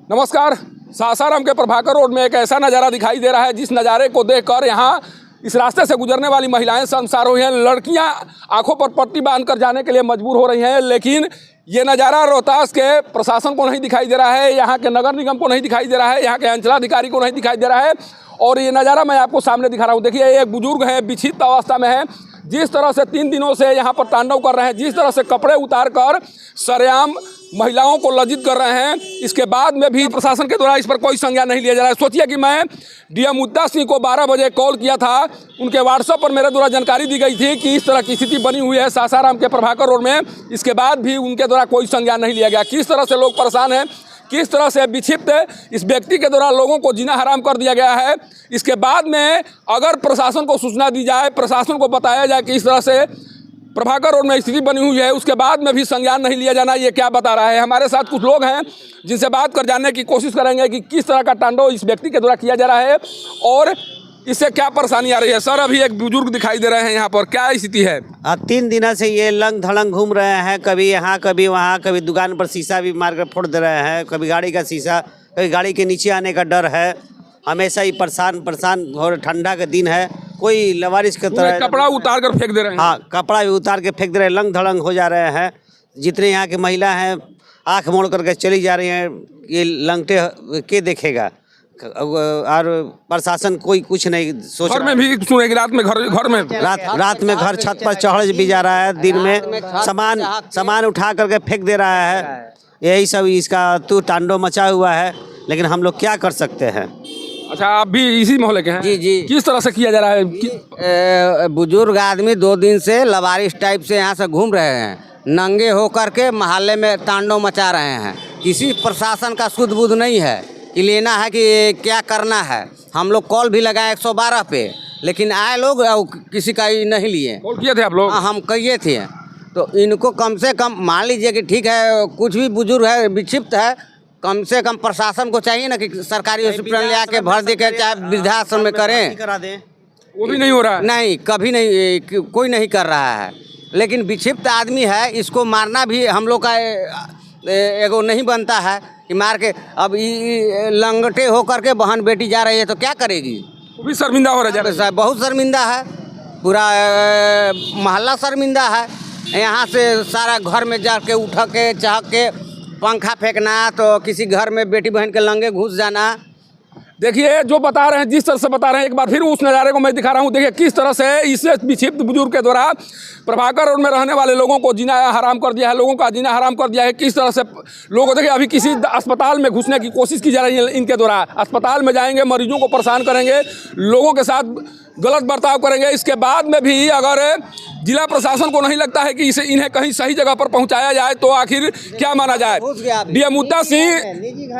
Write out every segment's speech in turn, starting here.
नमस्कार। सासाराम के प्रभाकर रोड में एक ऐसा नज़ारा दिखाई दे रहा है जिस नज़ारे को देखकर यहाँ इस रास्ते से गुजरने वाली महिलाएं शर्मसार हुई हैं। लड़कियां आंखों पर पट्टी बांधकर जाने के लिए मजबूर हो रही हैं, लेकिन ये नज़ारा रोहतास के प्रशासन को नहीं दिखाई दे रहा है, यहाँ के नगर निगम को नहीं दिखाई दे रहा है, यहाँ के अंचलाधिकारी को नहीं दिखाई दे रहा है। और ये नज़ारा मैं आपको सामने दिखा रहा हूँ। देखिए, एक बुजुर्ग है, विक्षिप्त अवस्था में है, जिस तरह से 3 दिनों से यहाँ पर तांडव कर रहे हैं, जिस तरह से कपड़े उतार कर सरेआम महिलाओं को लज्जित कर रहे हैं। इसके बाद में भी प्रशासन के द्वारा इस पर कोई संज्ञान नहीं लिया जा रहा है। सोचिए कि मैं डीएम मुद्दा सिंह को 12 बजे कॉल किया था, उनके व्हाट्सएप पर मेरे द्वारा जानकारी दी गई थी कि इस तरह की स्थिति बनी हुई है सासाराम के प्रभाकर रोड में। इसके बाद भी उनके द्वारा कोई संज्ञान नहीं लिया गया। किस तरह से लोग परेशान हैं, किस तरह से विक्षिप्त इस व्यक्ति के द्वारा लोगों को जीना हराम कर दिया गया है। इसके बाद में अगर प्रशासन को सूचना दी जाए, प्रशासन को बताया जाए कि इस तरह से प्रभाकर रोड में स्थिति बनी हुई है, उसके बाद में भी संज्ञान नहीं लिया जाना, ये क्या बता रहा है। हमारे साथ कुछ लोग हैं जिनसे बात कर जानने की कोशिश करेंगे कि किस तरह का तांडव इस व्यक्ति के द्वारा किया जा रहा है और इससे क्या परेशानी आ रही है। सर, अभी एक बुजुर्ग दिखाई दे रहे हैं यहाँ पर, क्या स्थिति है? 3 दिनों से ये लंग धड़ंग घूम रहे हैं, कभी यहाँ कभी वहाँ, कभी दुकान पर शीशा भी मार कर फोड़ दे रहे हैं, कभी गाड़ी का शीशा, कभी गाड़ी के नीचे आने का डर है। हमेशा ही परेशान और ठंडा का दिन है, कोई लवारिश की तरह कपड़ा उतार कर फेंक दे रहे हैं। हाँ, कपड़ा भी उतार के फेंक दे रहे हैं, लंग धड़ंग हो जा रहे हैं। जितने यहाँ की महिला हैं आँख मोड़ करके चली जा रही हैं, ये लंगटे के देखेगा। और प्रशासन कोई कुछ नहीं सोच रहा। घर में भी सुनेगी, रात में रात में घर छत पर चढ़ भी जा रहा है, दिन में सामान उठा करके फेंक दे रहा है। यही सब इसका तांडव मचा हुआ है, लेकिन हम लोग क्या कर सकते हैं। अच्छा, आप भी इसी मोहल्ले के हैं? जी। किस तरह से किया जा रहा है? बुजुर्ग आदमी 2 दिन से लवारिश टाइप से यहाँ से घूम रहे हैं, नंगे होकर के मोहल्ले में तांडव मचा रहे हैं। किसी प्रशासन का सुध बुध नहीं है कि लेना है कि क्या करना है। हम लोग कॉल भी लगाए 112 पे, लेकिन आए लोग किसी का ही नहीं लिए। कॉल किए थे आप लोग? हाँ, हम किए थे। तो इनको कम से कम मान लीजिए कि ठीक है, कुछ भी बुजुर्ग है, विक्षिप्त है, कम से कम प्रशासन को चाहिए ना कि सरकारी हॉस्पिटल ले आके भर दे के चाहे वृद्धाश्रम में करें। करा दें, वो भी नहीं हो रहा है। नहीं, कभी नहीं, कोई नहीं कर रहा है। लेकिन विक्षिप्त आदमी है, इसको मारना भी हम लोग का एगो नहीं बनता है कि मार के। अब लंगटे होकर के बहन बेटी जा रही है तो क्या करेगी? वो भी शर्मिंदा हो रहा है। बहुत शर्मिंदा है, पूरा मोहल्ला शर्मिंदा है। यहाँ से सारा घर में जाके उठा के चाह के पंखा फेंकना, तो किसी घर में बेटी बहन के लंगे घुस जाना। देखिए, जो बता रहे हैं, जिस तरह से बता रहे हैं, एक बार फिर उस नज़ारे को मैं दिखा रहा हूँ। देखिए किस तरह से इस विक्षिप्त बुजुर्ग के द्वारा प्रभाकर रोड में रहने वाले लोगों को जीना हराम कर दिया है, लोगों का जीना हराम कर दिया है। किस तरह से लोगों, देखिए अभी किसी अस्पताल में घुसने की कोशिश की जा रही है इनके द्वारा। अस्पताल में जाएंगे, मरीजों को परेशान करेंगे, लोगों के साथ गलत बर्ताव करेंगे। इसके बाद में भी अगर जिला प्रशासन को नहीं लगता है कि इन्हें कहीं सही जगह पर पहुंचाया जाए तो आखिर क्या माना जाए। डीएम मुद्दा सिंह,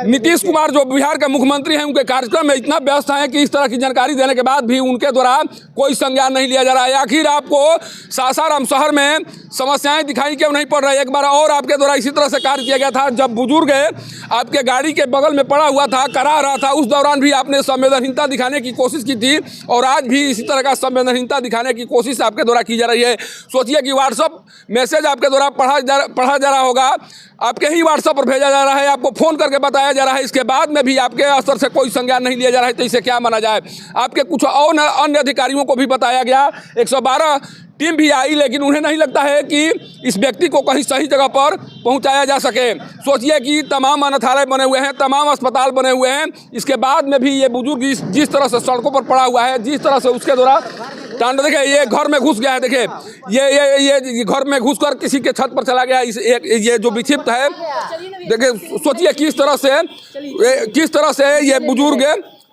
नीतीश कुमार जो बिहार के मुख्यमंत्री हैं, उनके कार्यक्रम में इतना व्यस्त हैं कि इस तरह की जानकारी देने के बाद भी उनके द्वारा कोई संज्ञान नहीं लिया जा रहा है। आखिर आपको सासाराम शहर में समस्याएं दिखाई क्यों नहीं पड़ रही? एक बार और आपके द्वारा इसी तरह से कार्य किया गया था, जब बुजुर्ग आपके गाड़ी के बगल में पड़ा हुआ था, करा रहा था, उस दौरान भी आपने संवेदनहीनता दिखाने की कोशिश की थी और आज भी इसी तरह का संवेदनहीनता दिखाने की कोशिश आपके द्वारा की जा रही है। सोचिए कि व्हाट्सएप मैसेज आपके द्वारा पढ़ा जा रहा होगा, आपके ही व्हाट्सएप पर भेजा जा रहा है, आपको फ़ोन करके बताया जा रहा है, इसके बाद में भी आपके स्तर से कोई संज्ञान नहीं लिया जा रहा है, तो इसे क्या माना जाए। आपके कुछ और अन्य अधिकारियों को भी बताया गया, 112 टीम भी आई, लेकिन उन्हें नहीं लगता है कि इस व्यक्ति को कहीं सही जगह पर पहुंचाया जा सके। सोचिए कि तमाम अनाथालय बने हुए हैं, तमाम अस्पताल बने हुए हैं, इसके बाद में भी ये बुजुर्ग जिस तरह से सड़कों पर पड़ा हुआ है, जिस तरह से उसके द्वारा तांडव। देखिए, ये घर में घुस गया है। देखिए, ये घर में घुसकर किसी के छत पर चला गया। ये जो विक्षिप्त है, देखिए सोचिए किस तरह से ये बुजुर्ग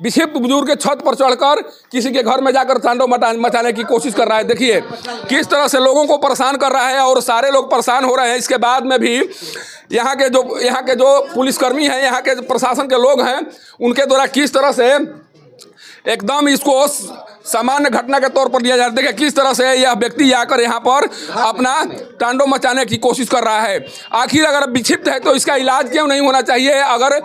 विक्षिप्त बुजुर्ग के छत पर चढ़कर किसी के घर में जाकर तांडव मचाने की कोशिश कर रहा है। देखिए किस तरह से लोगों को परेशान कर रहा है और सारे लोग परेशान हो रहे हैं। इसके बाद में भी यहाँ के जो पुलिसकर्मी हैं, यहाँ के प्रशासन के लोग हैं, उनके द्वारा किस तरह से एकदम इसको सामान्य घटना के तौर पर लिया जा रहा है। देखिए किस तरह से यह व्यक्ति आकर यहाँ पर अपना तांडव मचाने की कोशिश कर रहा है। आखिर अगर विक्षिप्त है तो इसका इलाज क्यों नहीं होना चाहिए? अगर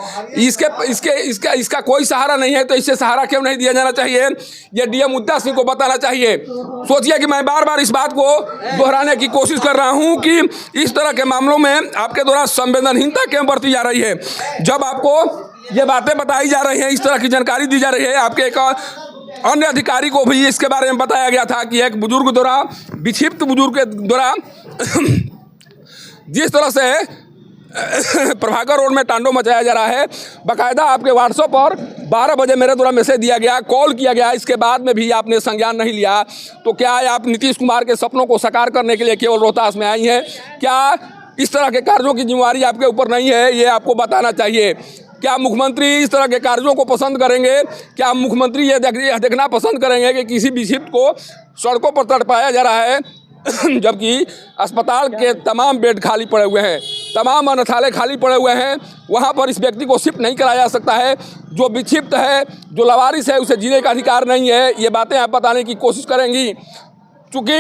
इसका कोई सहारा नहीं है तो इससे सहारा क्यों नहीं दिया जाना चाहिए? ये डीएम मुद्दा सिंह को बताना चाहिए। सोचिए कि मैं बार बार इस बात को दोहराने की कोशिश कर रहा हूँ कि इस तरह के मामलों में आपके द्वारा संवेदनहीनता क्यों बरती जा रही है। जब आपको ये बातें बताई जा रही हैं, इस तरह की जानकारी दी जा रही है। आपके एक अन्य अधिकारी को भी इसके बारे में बताया गया था कि एक बुजुर्ग द्वारा, विक्षिप्त बुजुर्ग के द्वारा जिस तरह से प्रभाकर रोड में तांडव मचाया जा रहा है, बाकायदा आपके व्हाट्सएप पर 12 बजे मेरे द्वारा मैसेज दिया गया, कॉल किया गया, इसके बाद में भी आपने संज्ञान नहीं लिया। तो क्या आप नीतीश कुमार के सपनों को साकार करने के लिए केवल रोहतास में आई हैं? क्या इस तरह के कार्यों की जिम्मेवारी आपके ऊपर नहीं है? ये आपको बताना चाहिए। क्या मुख्यमंत्री इस तरह के कार्यों को पसंद करेंगे? क्या मुख्यमंत्री ये देखना पसंद करेंगे कि किसी विक्षिप्त को सड़कों पर तड़पाया जा रहा है जबकि अस्पताल के तमाम बेड खाली पड़े हुए हैं, तमाम अनाथालय खाली पड़े हुए हैं, वहाँ पर इस व्यक्ति को शिफ्ट नहीं कराया जा सकता है? जो विक्षिप्त है, जो लावारिस है, उसे जीने का अधिकार नहीं है। ये बातें आप बताने की कोशिश करेंगी, चूँकि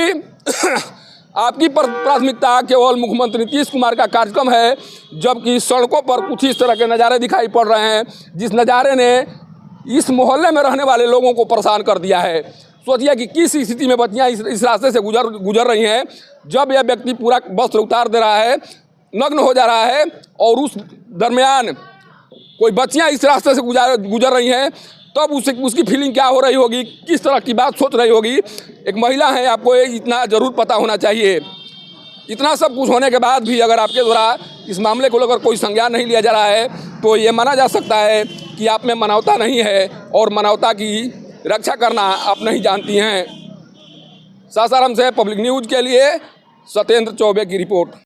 आपकी प्राथमिकता केवल मुख्यमंत्री नीतीश कुमार का कार्यक्रम है, जबकि सड़कों पर कुछ इस तरह के नज़ारे दिखाई पड़ रहे हैं, जिस नज़ारे ने इस मोहल्ले में रहने वाले लोगों को परेशान कर दिया है। सोचिए कि किस स्थिति में बच्चियाँ इस रास्ते से गुजर रही हैं, जब यह व्यक्ति पूरा वस्त्र उतार दे रहा है, नग्न हो जा रहा है, और उस दरमियान कोई बच्चियाँ इस रास्ते से गुजर रही हैं, तब उसकी फीलिंग क्या हो रही होगी, किस तरह की बात सोच रही होगी। एक महिला है, आपको इतना ज़रूर पता होना चाहिए। इतना सब कुछ होने के बाद भी अगर आपके द्वारा इस मामले को लेकर कोई संज्ञान नहीं लिया जा रहा है, तो ये माना जा सकता है कि आप में मानवता नहीं है, और मानवता की रक्षा करना आप नहीं जानती हैं। सासाराम से पब्लिक न्यूज़ के लिए सत्येंद्र चौबे की रिपोर्ट।